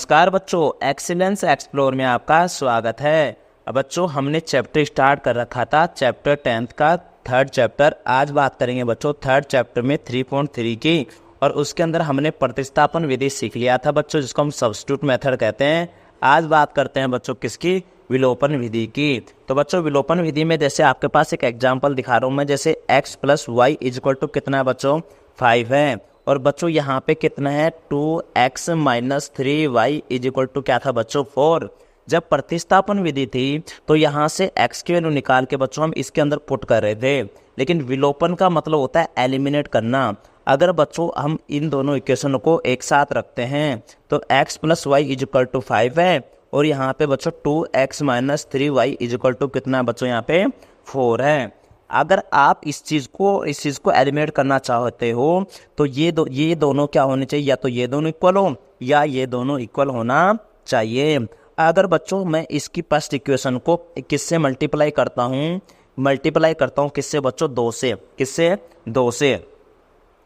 नमस्कार बच्चों, excellence explore में आपका स्वागत है। अब बच्चों हमने चैप्टर स्टार्ट कर रखा था, चैप्टर 10th का थर्ड चैप्टर। आज बात करेंगे बच्चों थर्ड चैप्टर में 3.3 की, और उसके अंदर हमने प्रतिस्थापन विधि सीख लिया था बच्चों, जिसको हम सब्स्टिट्यूट मेथड कहते हैं। आज बात करते हैं बच्चों किसकी, विलोपन विधि की। तो बच्चों विलोपन विधि में जैसे आपके पास एक एग्जाम्पल दिखा रहा हूँ मैं, जैसे x plus y is equal to कितना है बच्चों 5 है, और बच्चों यहाँ पे कितना है 2x minus 3y is equal to क्या था बच्चों 4। जब प्रतिस्थापन विधि थी तो यहाँ से x की वैल्यू निकाल के बच्चों हम इसके अंदर पुट कर रहे थे, लेकिन विलोपन का मतलब होता है एलिमिनेट करना। अगर बच्चों हम इन दोनों इक्वेशन को एक साथ रखते हैं तो x plus y is equal to 5 है, और यहाँ पे बच्चों 2x minus 3y is equal to कितना बच्चों यहाँ पे 4 है। अगर आप इस चीज़ को एलिमिनेट करना चाहते हो तो ये दोनों क्या होने चाहिए, या तो ये दोनों इक्वल हो या ये दोनों इक्वल होना चाहिए। अगर बच्चों मैं इसकी फर्स्ट इक्वेशन को किससे मल्टीप्लाई करता हूँ किससे बच्चों 2 से, किससे 2 से,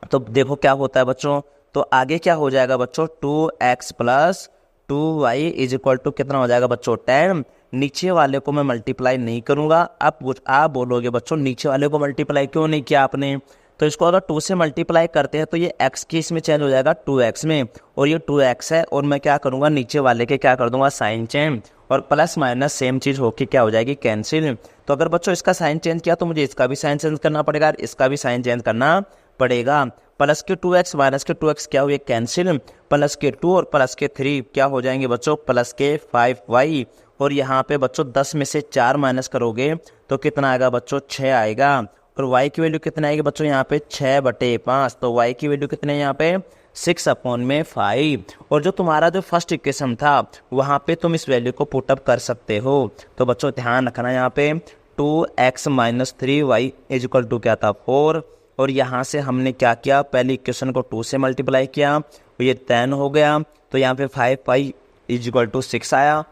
तो देखो क्या होता है बच्चों। तो आगे क्या हो जाएगा बच्चों 2x plus 2y is equal to कितना हो जाएगा बच्चों 10। नीचे वाले को मैं मल्टीप्लाई नहीं करूंगा। आप बोलोगे बच्चों नीचे वाले को मल्टीप्लाई क्यों नहीं किया आपने, तो इसको अगर 2 से मल्टीप्लाई करते हैं तो ये x की इसमें चेंज हो जाएगा 2x में, और ये 2x है, और मैं क्या करूंगा नीचे वाले के क्या कर दूंगा साइन चेंज, और प्लस माइनस सेम चीज़ होके क्या हो जाएगी कैंसिल। तो अगर बच्चों इसका साइन चेंज किया तो मुझे इसका भी साइन चेंज करना पड़ेगा, इसका भी साइन चेंज करना पड़ेगा। प्लस के 2x माइनस के 2x क्या हुए कैंसिल, प्लस के 2 और प्लस के 3 क्या हो जाएंगे बच्चों प्लस के 5y, और यहाँ पे बच्चों 10 में से 4 माइनस करोगे तो कितना आएगा बच्चों 6 आएगा, और y की वैल्यू कितना आएगी बच्चों यहाँ पे 6/5, तो y की वैल्यू कितने यहाँ पे 6/5। और जो तुम्हारा जो फर्स्ट इक्वेशन था वहाँ पे तुम इस वैल्यू को पुटअप कर सकते हो। तो बच्चों ध्यान रखना यहाँ पे 2x minus 3y is equal to क्या था 4, और यहाँ से हमने क्या किया पहली इक्वेशन को 2 से मल्टीप्लाई किया तो ये 10 हो गया, तो यहाँ पे 5y इज इक्वल टू 6 आया,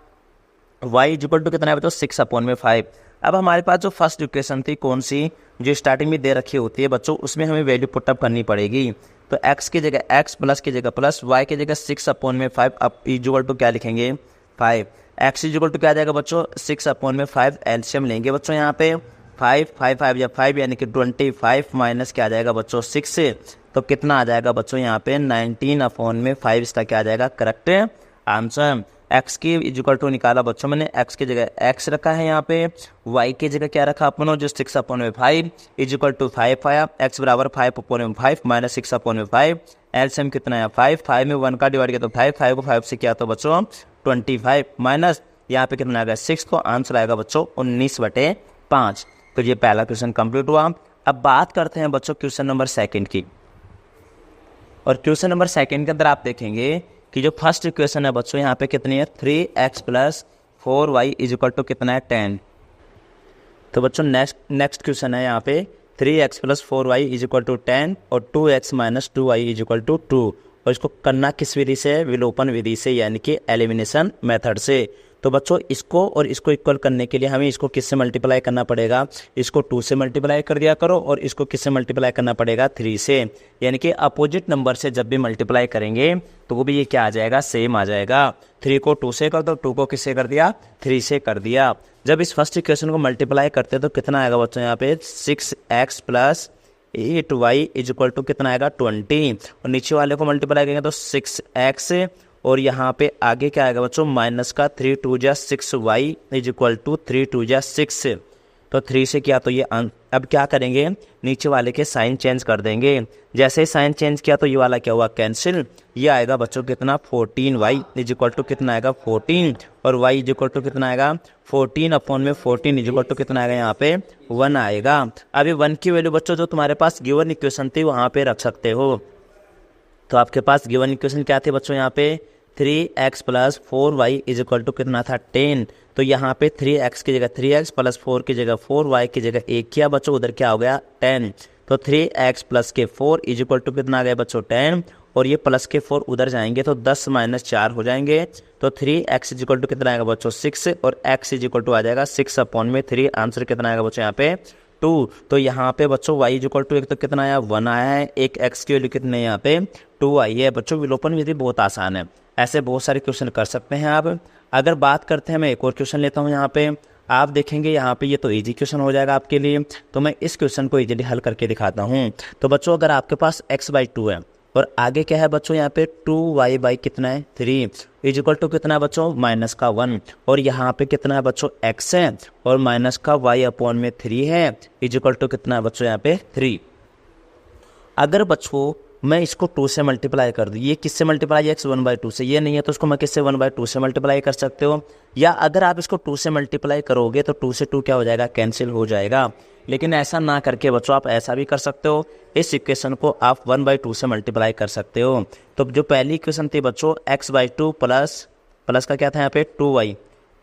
y इज इक्वल टू कितना है बच्चों 6/5। अब हमारे पास जो फर्स्ट इक्वेशन थी कौन सी, जो स्टार्टिंग में दे रखी होती है बच्चों, उसमें हमें वैल्यू पुटअप करनी पड़ेगी। तो x की जगह x प्लस की जगह प्लस, y की जगह 6/5, अब इज इक्वल टू क्या लिखेंगे 5, x इज इक्वल टू क्या आ जाएगा बच्चों 6/5। एलसीएम लेंगे बच्चों यहाँ पे 5 यानी कि 25 माइनस क्या आ जाएगा बच्चों 6 से, तो कितना आ जाएगा बच्चों यहाँ पे 19/5, इसका क्या आ जाएगा करेक्ट आंसर। x की इक्वल टू निकाला बच्चों मैंने, x की जगह x रखा है यहाँ पे, y की जगह क्या रखा अपन जो 6/5 इज इक्वल टू 5 आया, x बराबर 5/5 माइनस 6/5, एलसीएम कितना है 5 में 1 का डिवाइड किया तो 5 को 5 से किया तो बच्चों 25 माइनस यहाँ पे कितना आएगा 6, तो आंसर आएगा बच्चों 19/5। तो ये पहला क्वेश्चन कंप्लीट हुआ। अब बात करते हैं बच्चों क्वेश्चन नंबर 2 की, और क्वेश्चन नंबर 2 के अंदर आप देखेंगे कि जो फर्स्ट इक्वेशन है बच्चों यहाँ पे कितनी है 3x plus 4y is equal to कितना है 10। तो बच्चों नेक्स्ट क्वेश्चन है यहाँ पे 3x plus 4y is equal to 10 और 2x minus 2y is equal to 2, और इसको करना किस विधि से, विलोपन विधि से, यानी कि एलिमिनेशन मेथड से। तो बच्चों इसको और इसको इक्वल करने के लिए हमें इसको किससे मल्टीप्लाई करना पड़ेगा, इसको 2 से मल्टीप्लाई कर दिया करो, और इसको किससे मल्टीप्लाई करना पड़ेगा 3 से, यानी कि अपोजिट नंबर से जब भी मल्टीप्लाई करेंगे तो वो भी ये क्या आ जाएगा सेम आ जाएगा। 3 को 2 से कर दो, 2 को किससे कर दिया 3 से कर दिया। जब इस फर्स्ट इक्वेशन को मल्टीप्लाई करते तो कितना आएगा बच्चों यहाँ पे 6x plus 8y is equal to कितना आएगा 20, और नीचे वाले को मल्टीप्लाई करेंगे तो 6x, और यहाँ पे आगे क्या आएगा बच्चों माइनस का 3 2 जा 6y इज इक्वल टू 3 2 जा 6, तो 3 से किया तो ये अब क्या करेंगे नीचे वाले के साइन चेंज कर देंगे। जैसे ही साइन चेंज किया तो ये वाला क्या हुआ कैंसिल, ये आएगा बच्चों कितना 14y इज इक्वल टू कितना आएगा 14, और y इज इक्वल टू कितना आएगा 14/14 इज इक्वल टू कितना आएगा यहाँ पे 1 आएगा। अभी 1 की वैल्यू बच्चों जो तुम्हारे पास गिवन इक्वेशन थी वहाँ पे रख सकते हो। तो आपके पास गिवन इक्वेशन क्या थे बच्चों यहाँ पे 3x plus 4y is equal to कितना था 10, तो यहाँ पे 3x की जगह 3x प्लस 4 की जगह 4y की जगह 1 किया बच्चों, उधर क्या हो गया 10, तो 3x प्लस के 4 इज इक्वल टू कितना आ गया बच्चों 10, और ये प्लस के 4 उधर जाएंगे तो 10 माइनस 4 हो जाएंगे, तो 3x इज इक्वल टू कितना आएगा बच्चों 6, और x इज इक्वल टू आ जाएगा 6/3। आंसर कितना आएगा बच्चों यहाँ पे 2। तो यहाँ पे बच्चों y इज इक्वल टू एक तो कितना आया 1 आया है, एक x की वैल्यू कितनी है यहाँ पे 2 आई है। बच्चों विलोपन विधि बहुत आसान है, ऐसे बहुत सारे क्वेश्चन कर सकते हैं आप। अगर बात करते हैं, मैं एक और क्वेश्चन लेता हूँ यहाँ पे। आप देखेंगे यहाँ पे ये तो इजी क्वेश्चन हो जाएगा आपके लिए, तो मैं इस क्वेश्चन को इजीली हल करके दिखाता हूँ। तो बच्चों अगर आपके पास x/2 है और आगे क्या है बच्चों, यहाँ पे 2y कितना है 3 इजिकल टू कितना है बच्चों -1, और यहाँ पे कितना है बच्चों x है और माइनस का y/3 है इजिकल टू कितना है बच्चों यहाँ पे 3। अगर बच्चों मैं इसको 2 से मल्टीप्लाई कर दूँ, ये किससे मल्टीप्लाई है, x 1/2 से, ये नहीं है तो इसको मैं किससे 1/2 से मल्टीप्लाई कर सकते हो। या अगर आप इसको 2 से मल्टीप्लाई करोगे तो 2 से 2 क्या हो जाएगा, कैंसिल हो जाएगा। लेकिन ऐसा ना करके बच्चों आप ऐसा भी कर सकते हो, इस इक्वेशन को आप 1/2 से मल्टीप्लाई कर सकते हो। तो जो पहली इक्वेशन थी बच्चों x/2 प्लस का क्या था यहाँ पे 2y,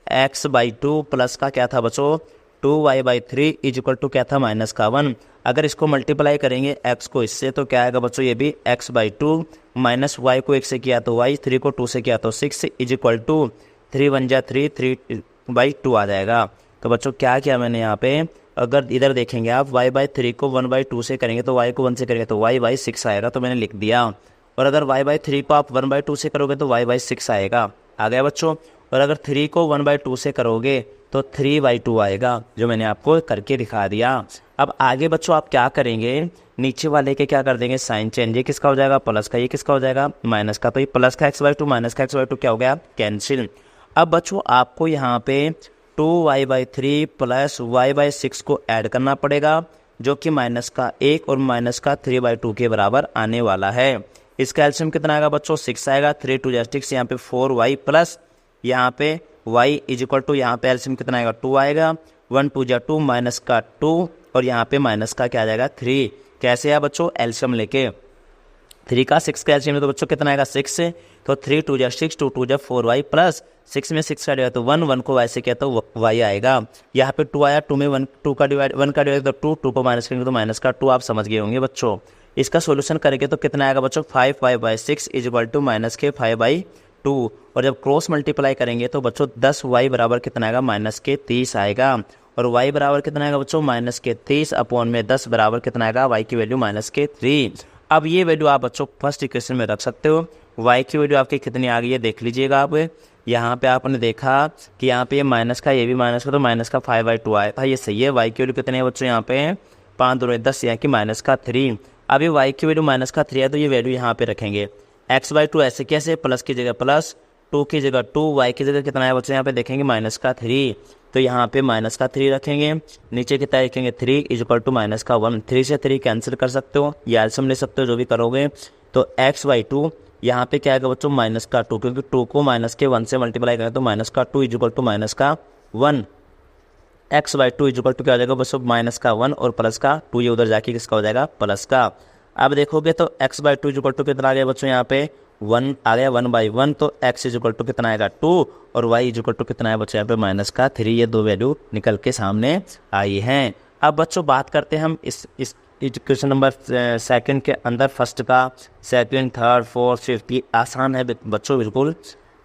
x/2 प्लस का क्या था बच्चों 2y/3 इजिकल टू क्या था -1। अगर इसको मल्टीप्लाई करेंगे x को इससे तो क्या आएगा बच्चों, ये भी x/2 माइनस y को 1 से किया तो y, 3 को 2 से किया तो 6 इजिकल टू 3 1 जा 3 3/2 आ जाएगा। तो बच्चों क्या किया मैंने यहाँ पे, अगर इधर देखेंगे आप y/3 को 1/2 से करेंगे तो y को 1 से करेंगे तो y/6 आएगा, तो मैंने लिख दिया। और अगर y/3 को आप 1/2 से करोगे तो y/6 आएगा, आ गया बच्चों। और अगर 3 को 1/2 से करोगे तो 3/2 आएगा, जो मैंने आपको करके दिखा दिया। अब आगे बच्चों आप क्या करेंगे, नीचे वाले के क्या कर देंगे साइन चेंज, ये किसका हो जाएगा प्लस का, ये किसका हो जाएगा माइनस का, तो ये प्लस का x/2 माइनस का x/2 क्या हो गया कैंसिल। अब बच्चों आपको यहाँ पे 2y/3 प्लस y/6 को ऐड करना पड़ेगा, जो कि माइनस का 1 और माइनस का 3/2 के बराबर आने वाला है। इसका एलसीएम कितना आएगा बच्चों 6 आएगा, 3 2 6, यहाँ पे 4y प्लस यहाँ पे y इजिकल टू यहाँ पे एलसीएम कितना आएगा 2 आएगा, 1 2 2 माइनस का 2 और यहाँ पे माइनस का क्या आ जाएगा 3। कैसे है बच्चों, एलसीएम लेके 3 का 6 का एलसीएम तो बच्चों कितना आएगा 6 से, तो 3 2 6 2 2 4y प्लस 6 में 6 का डिवाइड तो 1 1 को y से किया तो y आएगा। यहाँ पे 2 आया, 2 में 1 का डिवाइड तो 2 को माइनस करेंगे तो माइनस का 2, आप समझ गए होंगे बच्चों। इसका सोल्यूशन करेंगे तो कितना आएगा बच्चों 5y/6 इजिकल टू माइनस के 5/2, और जब क्रॉस मल्टीप्लाई करेंगे तो बच्चों 10y बराबर कितना आएगा माइनस के 30 आएगा, और y बराबर कितना आएगा बच्चों माइनस के 30 अपॉन में 10 बराबर कितना आएगा y की वैल्यू माइनस के 3। अब ये वैल्यू आप बच्चों फर्स्ट इक्वेशन में रख सकते हो। y की वैल्यू आपकी कितनी आ गई है देख लीजिएगा आप। यहाँ पे आपने देखा कि यहाँ पे ये माइनस का, ये भी माइनस का, तो माइनस का 5/2 आया था, ये सही है। y की वैल्यू कितनी है बच्चों यहाँ पे 5 2 10, यहाँ की माइनस का 3। अब ये y की वैल्यू माइनस का 3 है तो ये वैल्यू यहाँ पे रखेंगे। x/2 ऐसे कैसे, प्लस की जगह प्लस, 2 की जगह 2, y की जगह कितना है बच्चों यहाँ पे देखेंगे माइनस का 3, तो यहाँ पे माइनस का 3 रखेंगे, नीचे कितना लिखेंगे 3 इजिकल टू माइनस का 1। 3 से 3 कैंसिल कर सकते हो या एलसीएम ले सकते हो, जो भी करोगे। तो x/2 यहाँ पे क्या आएगा बच्चों माइनस का 2, क्योंकि 2 को माइनस के 1 से मल्टीप्लाई करें तो माइनस का 2 इजिकल टू माइनस का 1। x/2 इजिकल टू क्या हो जाएगा बच्चों माइनस का 1 और प्लस का 2, ये उधर जाके किसका हो जाएगा प्लस का। अब देखोगे तो x/2 इजिकल टू कितना आ गया बच्चों यहाँ पे 1 आ गया 1/1, तो x इजिकल टू कितना आएगा 2 और y इजिकल टू कितना है बच्चों यहाँ पे माइनस का 3। ये दो वैल्यू निकल के सामने आई हैं। अब बच्चों बात करते हैं हम इस क्वेश्चन नंबर सेकंड के अंदर, फर्स्ट का, सेकंड थर्ड फोर्थ फिफ्थ, ये आसान है बच्चों बिल्कुल।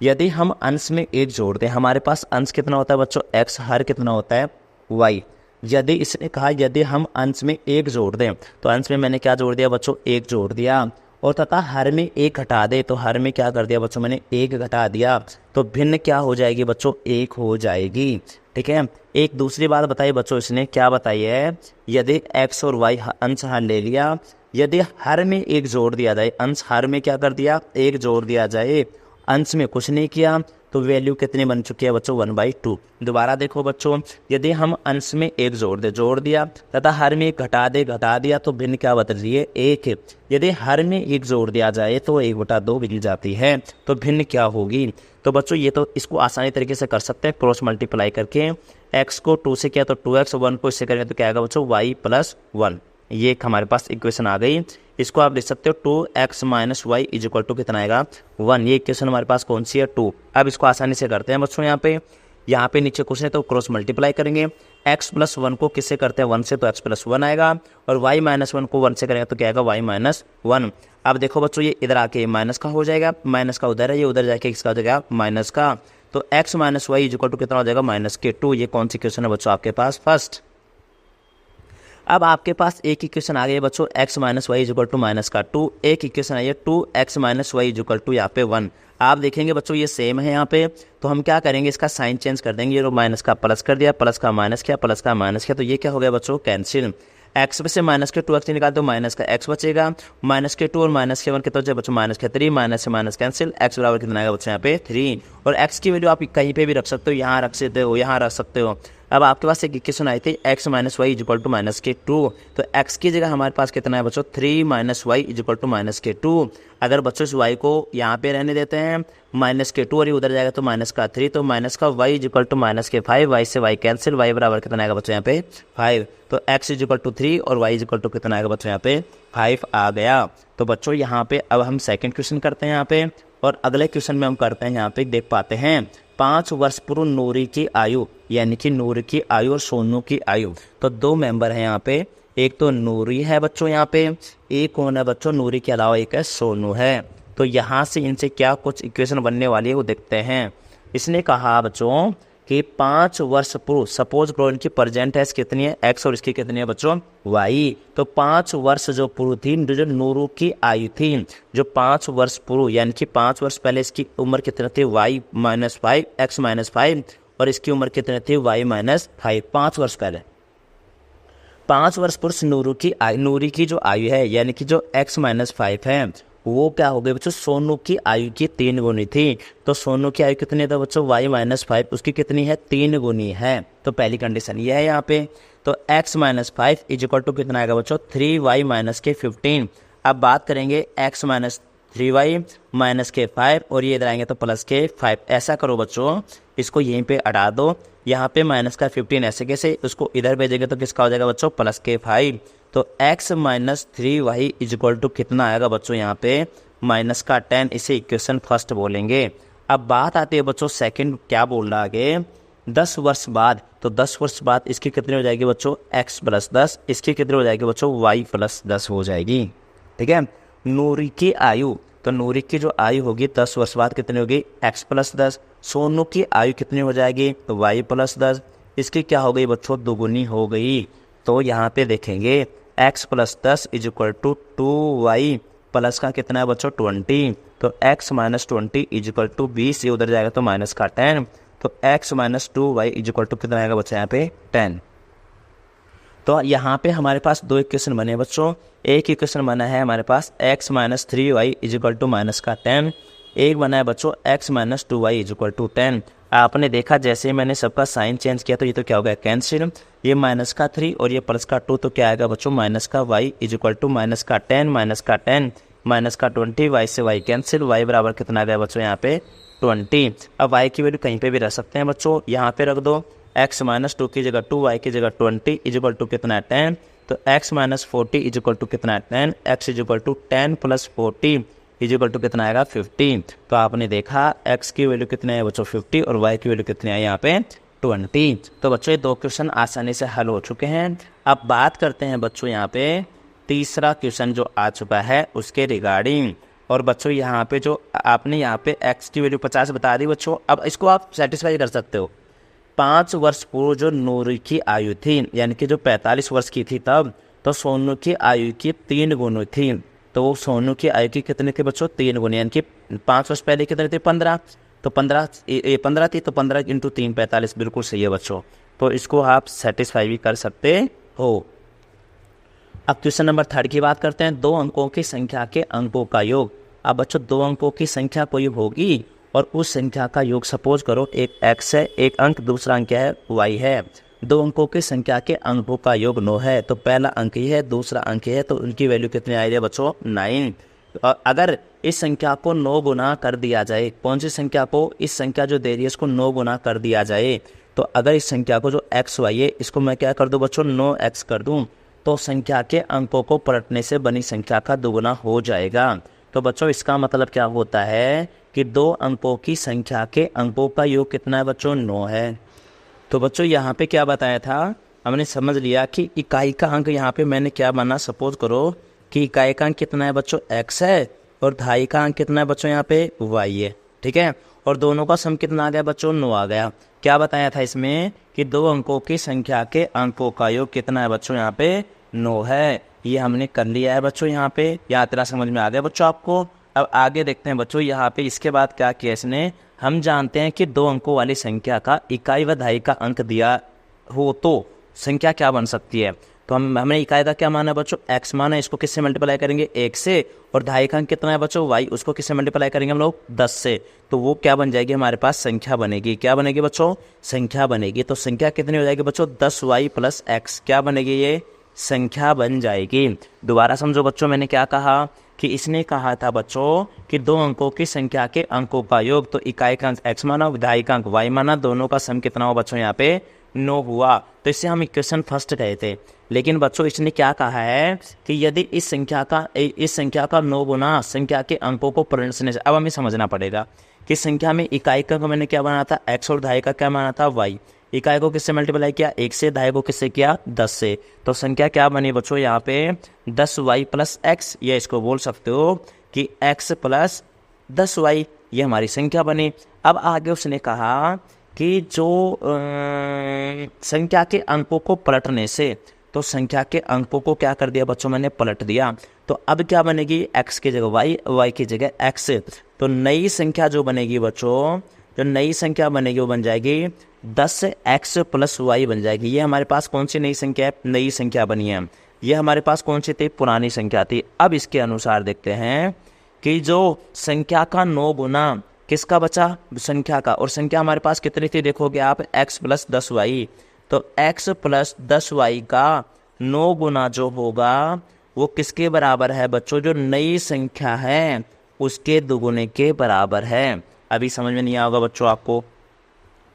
यदि हम अंश में 1 जोड़ दें, हमारे पास अंश कितना होता है बच्चों x, हर कितना होता है y। यदि इसने कहा यदि हम अंश में 1 जोड़ दें, तो अंश में मैंने क्या जोड़ दिया बच्चों 1 जोड़ दिया, और तथा हर में 1 घटा दे, तो हर में क्या कर दिया बच्चों मैंने 1 घटा दिया, तो भिन्न क्या हो जाएगी बच्चों 1 हो जाएगी। ठीक है। एक दूसरी बात बताइए बच्चों, इसने क्या बताई है, यदि x और y अंश हर ले लिया, यदि हर में 1 जोड़ दिया जाए, अंश हर में क्या कर दिया 1 जोड़ दिया जाए, अंश में कुछ नहीं किया, तो वैल्यू कितनी बन चुकी है बच्चों 1/2। दोबारा देखो बच्चों, यदि हम अंश में 1 जोड़ दिया तथा हर में 1 घटा दिया, तो भिन्न क्या बदल रही है 1। यदि हर में 1 जोड़ दिया जाए तो 1/2 मिल जाती है, तो भिन्न क्या होगी। तो बच्चों ये तो इसको आसानी तरीके से कर सकते हैं क्रॉस मल्टीप्लाई करके। x को 2 से किया तो 2x, 1 को इससे करेंगे तो क्या आएगा बच्चों y+1। ये एक हमारे पास इक्वेशन आ गई। इसको आप लिख सकते हो 2x - y इजिकल टू कितना आएगा 1। ये इक्वेशन हमारे पास कौन सी है 2। अब इसको आसानी से करते हैं बच्चों, यहाँ पे नीचे कुछ है तो क्रॉस मल्टीप्लाई करेंगे। x+1 को किससे करते हैं 1 से, तो x+1 आएगा, और y-1 को 1 से करेंगे तो क्या आएगा y-1। अब देखो बच्चों ये इधर आके माइनस का हो जाएगा, माइनस का उधर है, ये उधर जाके किसका हो जाएगा माइनस का, तो x - y इजिकल टू कितना हो जाएगा -2। ये कौन सी क्वेश्चन है बच्चों आपके पास फर्स्ट। अब आपके पास एक इक्वेशन आ गई है बच्चों, x minus y equal to minus का 2, एक इक्वेशन आई है 2x minus y equal to यहाँ पे 1। आप देखेंगे बच्चों ये सेम है यहाँ पे, तो हम क्या करेंगे इसका साइन चेंज कर देंगे, ये माइनस का प्लस कर दिया, प्लस का माइनस किया, प्लस का माइनस किया, तो ये क्या हो गया बच्चों कैंसिल। एक्स में से माइनस के 2x निकाल दो, माइनस का x बचेगा, माइनस के 2 और माइनस के 1 कितना बचे बच्चों माइनस के 3, माइनस से माइनस कैंसिल, x बराबर कितना आएगा बच्चों यहाँ पे 3। और x की वैल्यू आप कहीं पे भी रख सकते हो, यहाँ रख सकते हो, यहाँ रख सकते हो। अब आपके पास एक इक्वेशन आई थी x minus y equal to minus के 2, तो x की जगह हमारे पास कितना है बच्चों 3 minus y equal to minus के 2। अगर बच्चों इस y को यहाँ पे रहने देते हैं माइनस के 2 और ये उधर जाएगा तो माइनस का 3, तो माइनस का y इक्वल टू माइनस के 5, y से y कैंसिल, y बराबर कितना आएगा बच्चों यहाँ पे 5। तो x इक्वल टू 3 और y इक्वल टू कितना आएगा बच्चों यहाँ पे 5 आ गया। तो बच्चों यहाँ पे अब हम सेकंड क्वेश्चन करते हैं यहाँ पे, और अगले क्वेश्चन में हम करते हैं यहाँ पे देख पाते हैं 5 वर्ष पूर्व नूरी की आयु, यानी कि नूरी की आयु और सोनू की आयु। तो दो मेंबर हैं यहाँ पे, एक तो नूरी है बच्चों यहाँ पे, एक कौन है बच्चों नूरी के अलावा एक है सोनू है। तो यहाँ से इनसे क्या कुछ इक्वेशन बनने वाली है वो देखते हैं। इसने कहा बच्चों कि 5 वर्ष पूर्व, सपोज करो इनकी प्रेजेंट एज कितनी है x और इसकी कितनी है बच्चों y। तो 5 वर्ष जो पूर्व थी, जो नूरू की आयु थी, जो 5 वर्ष पूर्व यानी कि 5 वर्ष पहले इसकी उम्र कितनी थी y माइनस 5, x माइनस 5, और इसकी उम्र कितनी थी y माइनस 5, 5 वर्ष पहले। 5 वर्ष पूर्व नूरी की जो आयु है यानी कि जो x माइनस 5 है वो क्या हो गई बच्चों सोनू की आयु की 3 गुनी थी। तो सोनू की आयु कितनी था बच्चों y माइनस 5, उसकी कितनी है 3 गुनी है। तो पहली कंडीशन ये है यहाँ पे। तो x minus 5 is equal to कितना आएगा बच्चों 3y माइनस के 15। अब बात करेंगे x माइनस 3y माइनस के 5 और ये इधर आएंगे तो प्लस के 5। ऐसा करो बच्चों इसको यहीं पे हटा दो, यहाँ पे माइनस का 15 ऐसे कैसे, उसको इधर भेजेंगे तो किसका हो जाएगा बच्चों प्लस के 5। तो x minus 3y is equal to कितना आएगा बच्चों यहाँ पे माइनस का 10। इसे इक्वेशन फर्स्ट बोलेंगे। अब बात आती है बच्चों सेकंड, क्या बोल रहा आगे 10 वर्ष बाद। तो 10 वर्ष बाद इसकी कितनी हो जाएगी बच्चों x प्लस 10, इसकी कितनी हो जाएगी बच्चों y प्लस 10 हो जाएगी। ठीक है, नूरी की आयु, तो नूरी की जो आयु होगी 10 वर्ष बाद कितनी होगी x प्लस 10। सोनू की आयु कितनी हो जाएगी तो y प्लस 10, इसकी क्या हो गई बच्चों दोगुनी हो गई। तो यहाँ पे देखेंगे x plus 10 is equal to 2y plus का कितना है बच्चों 20। तो x minus 20 is equal to 20, ये उधर जाएगा तो माइनस का 10। तो x minus 2y is equal to कितना आएगा बच्चों यहाँ पे 10। तो यहाँ पे हमारे पास दो इक्वेशन बने बच्चों। एक इक्वेशन बना है हमारे पास x minus 3y is equal to minus का 10, एक बना है बच्चों x minus 2y is equal to 10। आपने देखा जैसे ही मैंने सबका साइन चेंज किया तो ये तो क्या हो गया कैंसिल, ये माइनस का 3 और ये प्लस का 2, तो क्या आएगा बच्चों माइनस का y is equal to minus का 10 माइनस का 10 माइनस का 20, y से y कैंसिल, y बराबर कितना आ गया बच्चों यहाँ पे 20। अब y की वैल्यू कहीं पे भी रख सकते हैं बच्चों, यहाँ पे रख दो x माइनस 2 की जगह 2, y की जगह 20 इज इक्वल टू कितना है 10। तो x minus 40 is equal to कितना है 10, x is equal to 10 plus 40 is equal to कितना आएगा 50। तो आपने देखा x की वैल्यू कितनी है बच्चों 50 और y की वैल्यू कितनी है यहाँ पे 20। तो बच्चों ये दो क्वेश्चन आसानी से हल हो चुके हैं। अब बात करते हैं बच्चों यहाँ पे तीसरा क्वेश्चन जो आ चुका है उसके रिगार्डिंग। और बच्चों यहाँ पे जो आपने यहाँ पे x की वैल्यू 50 बता दी बच्चों, अब इसको आप सेटिस्फाई कर सकते हो। 5 वर्ष पूर्व जो नूरी की आयु थी यानी कि जो 45 वर्ष की थी तब, तो सोनू की आयु की 3 गुनी थी। तो वो सोनू की आयु की कितने थे बच्चों 3 गुनी, यानी कि 5 वर्ष पहले कितने थे 15। तो 15 थी, तो 15 इंटू 3 45, बिल्कुल सही है बच्चों। तो इसको आप सेटिस्फाई भी कर सकते हो। अब क्वेश्चन नंबर 3 की बात करते हैं। 2 अंकों की संख्या के अंकों का योग। अब बच्चों 2 अंकों की संख्या कोई होगी और उस संख्या का योग सपोज करो एक x है, एक अंक दूसरा अंक है y है। 2 अंकों की संख्या के अंकों का योग 9 है। तो पहला अंक ही है, दूसरा अंक है, तो उनकी वैल्यू कितनी आई है बच्चों 9। और अगर इस संख्या को 9 गुना कर दिया जाए, कौन सी संख्या को, इस संख्या जो दे रही है इसको 9 गुना कर दिया जाए, तो अगर इस संख्या को जो x y है इसको मैं क्या कर दूं बच्चों 9x कर दूं, तो संख्या के अंकों को पलटने से बनी संख्या का दोगुना हो जाएगा। तो बच्चों इसका मतलब क्या होता है कि 2 अंकों की संख्या के अंकों का योग कितना है बच्चों 9 है। तो बच्चों यहाँ पे क्या बताया था, हमने समझ लिया कि इकाई का अंक यहाँ पे मैंने क्या माना, सपोज करो कि इकाई का अंक कितना है बच्चों x है और दहाई का अंक कितना है बच्चों यहाँ पे y है। ठीक है, और दोनों का सम कितना आ गया बच्चों, 9 आ गया। क्या बताया था इसमें कि 2 अंकों की संख्या के अंकों का योग कितना है बच्चों, यहाँ पे 9 है। ये हमने कर लिया है बच्चों, यहाँ पे या इतना समझ में आ गया बच्चों आपको। अब आगे देखते हैं बच्चों, यहाँ पे इसके बाद क्या किया इसने, हम जानते हैं कि 2 अंकों वाली संख्या का इकाई व दहाई का अंक दिया हो तो संख्या क्या बन सकती है। तो हमने इकाई का क्या माना है बच्चों, x माना है, इसको किससे मल्टीप्लाई करेंगे, 1 से। और दहाई का अंक कितना है बच्चों, y, उसको किससे मल्टीप्लाई करेंगे हम लोग, 10 से। तो वो क्या बन जाएगी, हमारे पास संख्या बनेगी। क्या बनेगी बच्चों, संख्या बनेगी। तो संख्या कितनी हो जाएगी बच्चों, 10y + x। क्या बनेगी, ये संख्या बन जाएगी। दोबारा समझो बच्चों, मैंने क्या कहा कि इसने कहा था बच्चों कि 2 अंकों की संख्या के अंकों का योग, तो इकाई का अंक x माना, दहाई का अंक y माना, दोनों का सम कितना हो बच्चों, यहाँ पे 9 हुआ। तो इससे हम इक्वेशन फर्स्ट कहे थे। लेकिन बच्चों इसने क्या कहा है कि यदि इस संख्या का 9 गुना संख्या के अंकों को पलटने से, अब हमें समझना पड़ेगा कि संख्या में इकाई का मैंने क्या माना था, x, और दहाई का क्या माना था, y। इकाई को किससे मल्टीप्लाई किया, 1 से, दहाई को किससे किया, 10 से। तो संख्या क्या बनी बच्चों, यहाँ पे 10y + x, या इसको बोल सकते हो कि x + 10y, ये हमारी संख्या बनी। अब आगे उसने कहा कि जो संख्या के अंकों को पलटने से, तो संख्या के अंकों को क्या कर दिया बच्चों, मैंने पलट दिया। तो अब क्या बनेगी, x की जगह y, y की जगह x। तो नई संख्या जो बनेगी बच्चों, जो नई संख्या बनेगी वो बन जाएगी 10x + y बन जाएगी। ये हमारे पास कौन सी नई संख्या है, नई संख्या बनी है। ये हमारे पास कौन सी थी, पुरानी संख्या थी। अब इसके अनुसार देखते हैं कि जो संख्या का 9 गुना किसका बचा, संख्या का, और संख्या हमारे पास कितनी थी देखोगे आप, x + 10y। तो x + 10y का 9 गुना जो होगा वो किसके बराबर है बच्चों, जो नई संख्या है उसके दुगुने के बराबर है। अभी समझ में नहीं आएगा बच्चों आपको,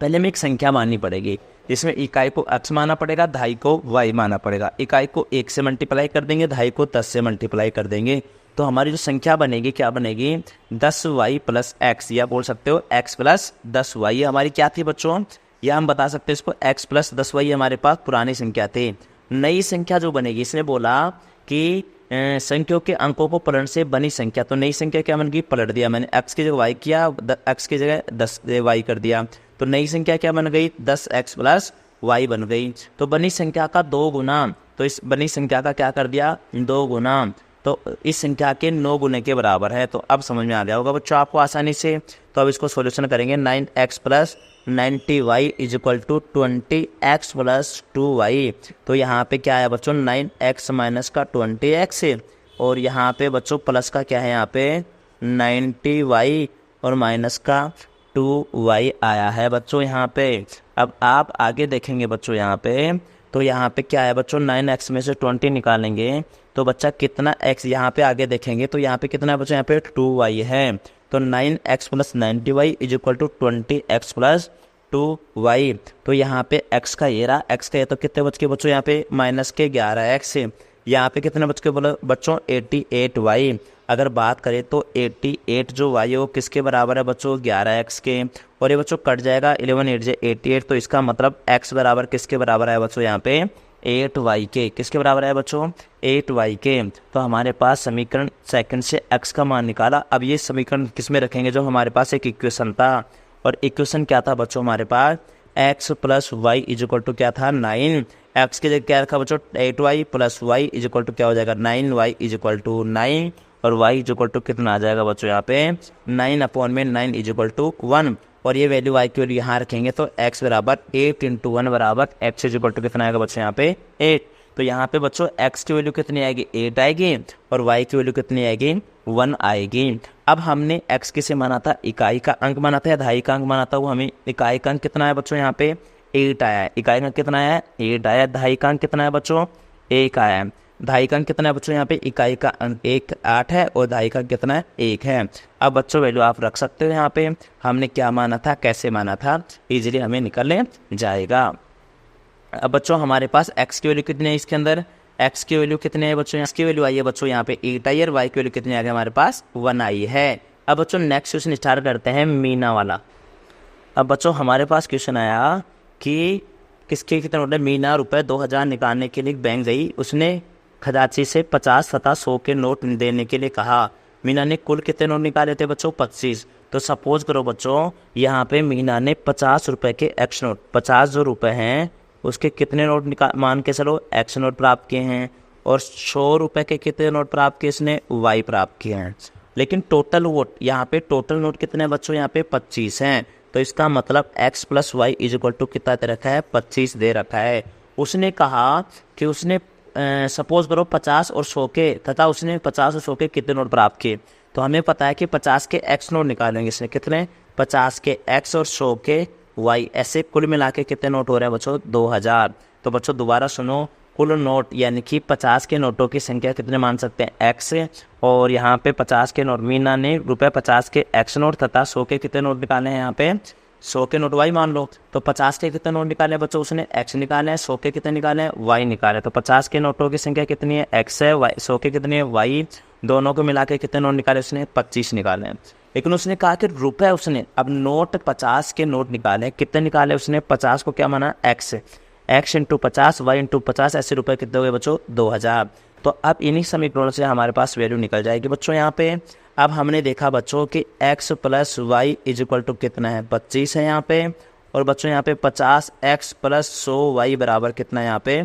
पहले में एक संख्या माननी पड़ेगी जिसमें इकाई को x माना पड़ेगा, दहाई को y माना पड़ेगा। इकाई को 1 से मल्टीप्लाई कर देंगे, दहाई को 10 से मल्टीप्लाई कर देंगे। तो हमारी जो संख्या बनेगी क्या बनेगी, 10y + x, या बोल सकते हो x + 10y। हमारी क्या थी बच्चों, या हम बता सकते हैं इसको x + 10y हमारे पास पुरानी संख्या थी। नई संख्या जो बनेगी, इसने बोला कि संख्याओं के अंकों को पलटने से बनी संख्या। तो नई संख्या क्या बन गई, पलट दिया मैंने, x की जगह y किया, x की जगह 10y कर दिया। तो नई संख्या क्या बन गई, 10x + y बन गई। तो बनी संख्या का 2 गुना, तो इस बनी संख्या का क्या कर दिया, 2 गुना, तो इस संख्या के 9 गुने के बराबर है। तो अब समझ में आ गया होगा बच्चों आपको आसानी से। तो अब इसको सॉल्यूशन करेंगे, 9x + 90y = 20x + 2y। तो यहाँ पे क्या है बच्चों, 9x - का 20x, और यहाँ पे बच्चों प्लस का क्या है, यहाँ पे 90y और माइनस का 2y आया है बच्चों यहाँ पे। अब आप आगे देखेंगे बच्चों यहाँ पे, तो यहाँ पे क्या है बच्चों, 9x में से 20 निकालेंगे तो बच्चा कितना x, यहाँ पे आगे देखेंगे तो यहाँ पे कितना है बच्चों, यहाँ पे 2y है। तो 9x + 90y = 20x + 2y। तो यहाँ पे x का ये रहा, x का ये, तो कितने बच के बच्चों यहाँ पे माइनस के 11x। यहाँ पे कितने बच के बोलो बच्चों, 88y। अगर बात करें तो 88 जो y है वो किसके बराबर है बच्चों, 11x के। और ये बच्चों कट जाएगा, 11 8 88। तो इसका मतलब x बराबर किसके बराबर है बच्चों, यहाँ पे 8y के। किसके बराबर है बच्चों, 8y के। तो हमारे पास समीकरण सेकंड से x का मान निकाला। अब ये समीकरण किस में रखेंगे, जो हमारे पास एक इक्वेशन था, और इक्वेशन क्या था बच्चों हमारे पास, x + y = क्या था, 9। x की जगह क्या रखा बच्चों, 8y + y = क्या हो जाएगा, 9y = 9, और y = कितना आ जाएगा बच्चों यहाँ पे 9/9 = 1। और ये वैल्यू y की वैल्यू यहाँ रखेंगे तो x बराबर 8 × 1 बराबर x = कितना आएगा बच्चों यहाँ पे 8। तो यहाँ पे बच्चों x की वैल्यू कितनी आएगी, 8 आएगी, और y की वैल्यू कितनी आएगी, 1 आएगी। अब हमने x किसे माना था, इकाई का अंक माना था या दहाई का अंक माना था, वो हमें इकाई का अंक कितना है बच्चों यहाँ पे 8 आया है। इकाई का अंक कितना है, 8 आया। दहाई का अंक कितना है बच्चों, 1 आया है। दहाई का अंक कितना है बच्चों, यहाँ पे इकाई का अंक 8 है और दहाई का अंक कितना है, 1 है। अब बच्चों वैल्यू आप रख सकते हो यहाँ पे, हमने क्या माना था, कैसे माना था, इजीली हमें निकलने जाएगा। अब बच्चों हमारे पास x की वैल्यू कितनी है, इसके अंदर x की वैल्यू कितनी है बच्चों, x की वैल्यू आई है बच्चों यहाँ पे 8 आई है, और y की वैल्यू कितनी आ गई हमारे पास 1 आई है। अब बच्चों नेक्स्ट क्वेश्चन स्टार्ट करते हैं मीना वाला। अब बच्चों हमारे पास क्वेश्चन आया कि किसके कितने नोट है, मीना रुपए 2000 निकालने के लिए बैंक गई, उसने खजांची से 50 तथा 100 के नोट देने के लिए कहा। मीना ने कुल कितने नोट निकाले थे बच्चों, 25। तो सपोज करो बच्चों यहाँ पे मीना ने 50 रुपए के एक्स नोट, 50 जो रुपए हैं उसके कितने नोट मान के चलो एक्स नोट प्राप्त किए हैं, और 100 रुपए के कितने नोट प्राप्त किए इसने, वाई प्राप्त किए हैं। लेकिन टोटल वोट यहाँ पे टोटल नोट कितने हैं बच्चों, यहाँ पे 25 हैं। तो इसका मतलब x plus y is equal to कितना दे रखा है, 25 दे रखा है। उसने कहा कि उसने सपोज करो 50 और 100 के तथा उसने 50 और 100 के कितने नोट प्राप्त किए। तो हमें पता है कि 50 के x नोट निकालेंगे इसने, कितने, 50 के x और 100 के y, ऐसे कुल मिला के कितने नोट हो रहे हैं बच्चों, 2000। तो बच्चों दोबारा सुनो, कुल नोट यानी कि 50 के नोटों की संख्या कितने मान सकते हैं, x, और यहाँ पे 50 के नोट, मीना ने रुपए 50 के x नोट तथा 100 के कितने नोट निकाले हैं, यहाँ पे 100 के नोट y मान लो। तो 50 के कितने नोट निकाले बच्चों, उसने x निकाले हैं, 100 के कितने निकाले हैं, y निकाले। तो 50 के नोटों की संख्या कितनी है, x है, 100 के कितनी है, y, दोनों को मिला के कितने नोट निकाले उसने, 25 निकाले हैं। लेकिन उसने कहा कि रुपए उसने अब नोट 50 के नोट निकाले, कितने निकाले उसने, 50 को क्या माना, x इंटू 50, y इंटू 50, ऐसे रुपए कितने हो गए बच्चों, 2000। तो अब इन्हीं समीकरणों से हमारे पास वैल्यू निकल जाएगी बच्चों। यहाँ पे अब हमने देखा बच्चों कि x plus y is equal to कितना है, 25 है यहाँ पे, और बच्चों यहाँ पे 50x प्लस 100y बराबर कितना है, यहाँ पे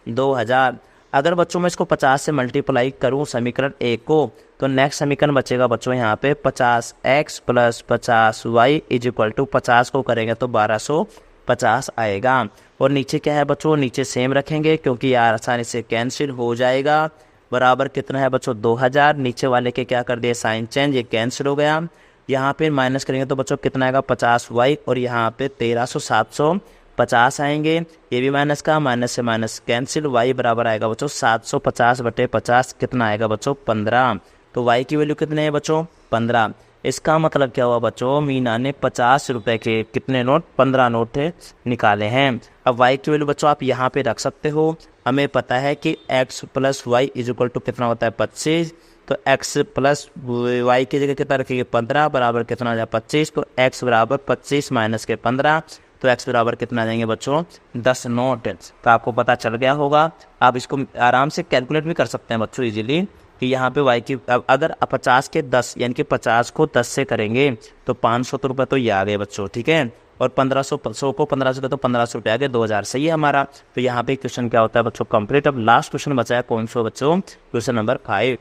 2000। अगर बच्चों मैं इसको 50 से मल्टीप्लाई करूँ समीकरण 1 को, तो नेक्स्ट समीकरण बचेगा बच्चों यहाँ पे 50x plus 50y is equal to 50 को करेंगे तो 1250 आएगा। और नीचे क्या है बच्चों, नीचे सेम रखेंगे क्योंकि यार आसानी से कैंसिल हो जाएगा। बराबर कितना है बच्चों, 2000, नीचे वाले के क्या कर दिए साइन चेंज, ये कैंसिल हो गया। यहाँ पे माइनस करेंगे तो बच्चों कितना आएगा, 50y, और यहाँ पे 1300 750 आएंगे, ये भी माइनस का, माइनस से माइनस कैंसिल, y बराबर आएगा बच्चों 750 बटे 50, कितना आएगा बच्चों, 15। तो y की वैल्यू कितने है बच्चों, 15। इसका मतलब क्या हुआ बच्चों, मीना ने 50 रुपए के कितने नोट, 15 नोट थे निकाले हैं। अब y की वैल्यू बच्चों आप यहाँ पे रख सकते हो। हमें पता है कि x plus y is equal to कितना होता है, 25। तो x प्लस वाई की जगह कितना रखेंगे, 15 बराबर कितना आ जाए 25। तो x बराबर 25 माइनस के 15, तो x बराबर कितना आ जाएंगे बच्चों, 10 नोट। तो आपको पता चल गया होगा। आप इसको आराम से कैलकुलेट भी कर सकते हैं बच्चों इजीली, कि यहाँ पे y की अगर 50 के 10 यानी कि 50 को 10 से करेंगे तो 500 रुपये तो ये आ गए बच्चों, ठीक है। और 1500 100 को 1500 तो 1500 रुपये आ गए, 2000 सही है हमारा। तो यहाँ पे क्वेश्चन क्या होता है बच्चों, कंप्लीट। अब लास्ट क्वेश्चन बचा है कौन सा बच्चों, क्वेश्चन नंबर 5।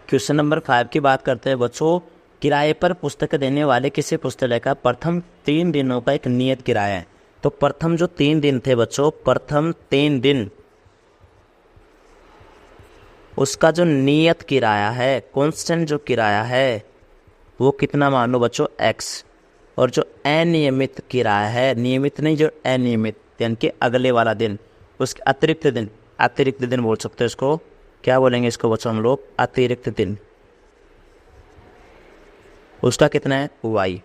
क्वेश्चन नंबर 5 की बात करते हैं बच्चों। किराए पर पुस्तक देने वाले किसी पुस्तकालय का प्रथम 3 दिनों का एक नियत किराया है। तो प्रथम जो 3 दिन थे बच्चों, प्रथम 3 दिन उसका जो नियत किराया है, कांस्टेंट जो किराया है वो कितना मान लो बच्चों, x। और जो अनियमित किराया है, नियमित नहीं जो अनियमित यानी कि अगले वाला दिन, उसके अतिरिक्त दिन बोल सकते हैं इसको, क्या बोलेंगे इसको बच्चों हम लोग, अतिरिक्त दिन, उसका कितना है, y।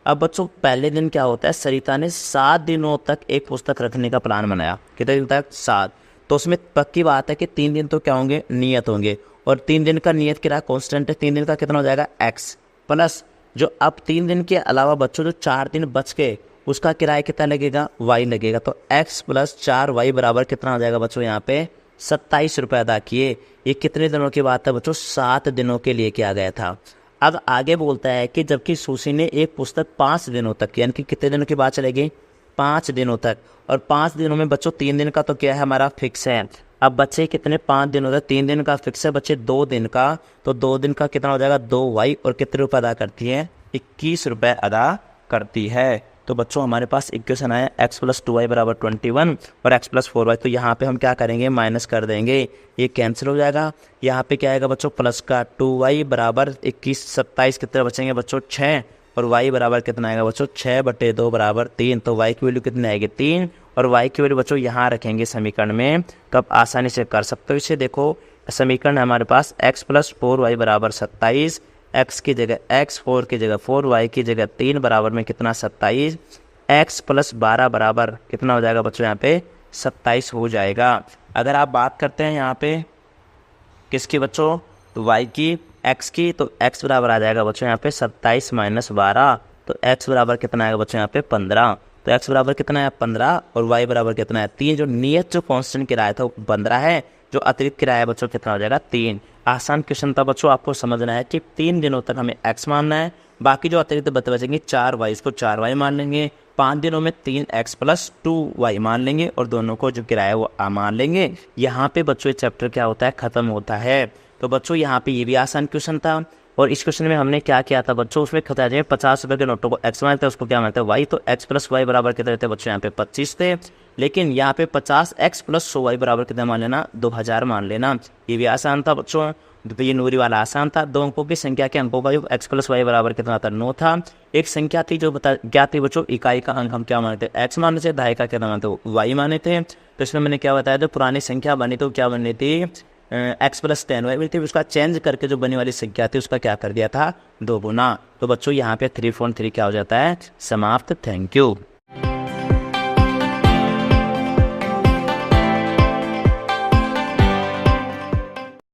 अब बच्चों पहले दिन क्या होता है, सरिता ने 7 दिनों तक एक पुस्तक रखने का प्लान बनाया, कितने दिन तक, 7। तो उसमें पक्की बात है कि 3 दिन तो क्या होंगे, नियत होंगे, और 3 दिन का नियत किराया कांस्टेंट है, 3 दिन का कितना हो जाएगा, x प्लस जो अब 3 दिन के अलावा बच्चों जो 4 दिन बच गए उसका किराया कितना लगेगा, y लगेगा। तो x प्लस 4y बराबर कितना हो जाएगा बच्चों, यहाँ पे 27 रुपये अदा किए। ये कितने दिनों की बात है बच्चों, 7 दिनों के लिए किया गया था। अब आगे बोलता है कि जबकि सुशी ने एक पुस्तक 5 दिनों तक, यानी कि कितने दिनों की बात चलेगी, 5 दिनों तक, और 5 दिनों में बच्चों 3 दिन का तो क्या है हमारा फिक्स है। अब बच्चे कितने, 5 दिनों तक, 3 दिन का फिक्स है, बच्चे 2 दिन का, तो 2 दिन का कितना हो जाएगा, 2y, और कितने रुपये अदा करती है, 21 रुपये अदा करती है। तो बच्चों हमारे पास इक्वेशन आया x प्लस 2y बराबर 21 और x प्लस 4y। तो यहाँ पे हम क्या करेंगे, माइनस कर देंगे, ये कैंसिल हो जाएगा। यहाँ पे क्या आएगा बच्चों, प्लस का 2y बराबर 21 27 कितने बचेंगे बच्चों, 6, और y बराबर कितना आएगा बच्चों, 6 बटे 2 बराबर 3। तो y की वैल्यू कितनी आएगी, 3, और y की वैल्यू बच्चों यहाँ रखेंगे समीकरण में, तो आप आसानी से कर सकते हो इसे। देखो समीकरण है हमारे पास x प्लस 4y बराबर 27, x की जगह x, 4 की जगह 4, y की जगह 3 बराबर में कितना, 27, x प्लस 12 बराबर कितना हो जाएगा बच्चों, यहाँ पे 27 हो जाएगा। अगर आप बात करते हैं यहाँ पे किसकी बच्चों, तो y की, x की, तो x बराबर आ जाएगा बच्चों यहाँ पे 27 माइनस 12, तो x बराबर कितना आएगा बच्चों यहाँ पे 15। तो x बराबर कितना है, 15, और y बराबर कितना है, 3। जो नियत जो कांस्टेंट किराया था वो 15 है, जो अतिरिक्त किराया बच्चों कितना हो जाएगा, 3। आसान क्वेश्चन था बच्चों, आपको समझना है कि 3 दिनों तक हमें x मानना है बाकी जो अतिरिक्त बचेंगे 4y, इसको 4y मान लेंगे। 5 दिनों में 3x + 2y मान लेंगे और दोनों को जो किराया है वो मान लेंगे। यहाँ पे बच्चों ये चैप्टर क्या होता है, ख़त्म होता है। तो बच्चों यहाँ पे ये भी आसान क्वेश्चन था और इस क्वेश्चन में हमने क्या किया था बच्चों, उसमें खता जाए 50 रुपये के नोटों को x मानते हैं, उसको क्या मानते हैं y, तो x + y बराबर कितने थे बच्चों, यहाँ पे 25 थे। लेकिन यहाँ पे 50x + 100y बराबर कितना मान लेना, 2000 मान लेना। ये भी आसान था बच्चों, तो ये नूरी वाला आसान था। 2 अंकों की संख्या के अंकों का योग x + y बराबर कितना था, 9 था। एक संख्या थी जो क्या थी बच्चों, इकाई का अंक हम क्या मानते थे, x माने थे, दहाई का कितना मानते y माने थे। तो इसमें मैंने क्या बताया, जो पुरानी संख्या बनी तो क्या बनी थी, x + 10y बनी थी, उसका चेंज करके जो बनी वाली संख्या थी उसका क्या कर दिया था, 2 गुना। तो बच्चों यहाँ पे 3.3 क्या हो जाता है, समाप्त। Thank you.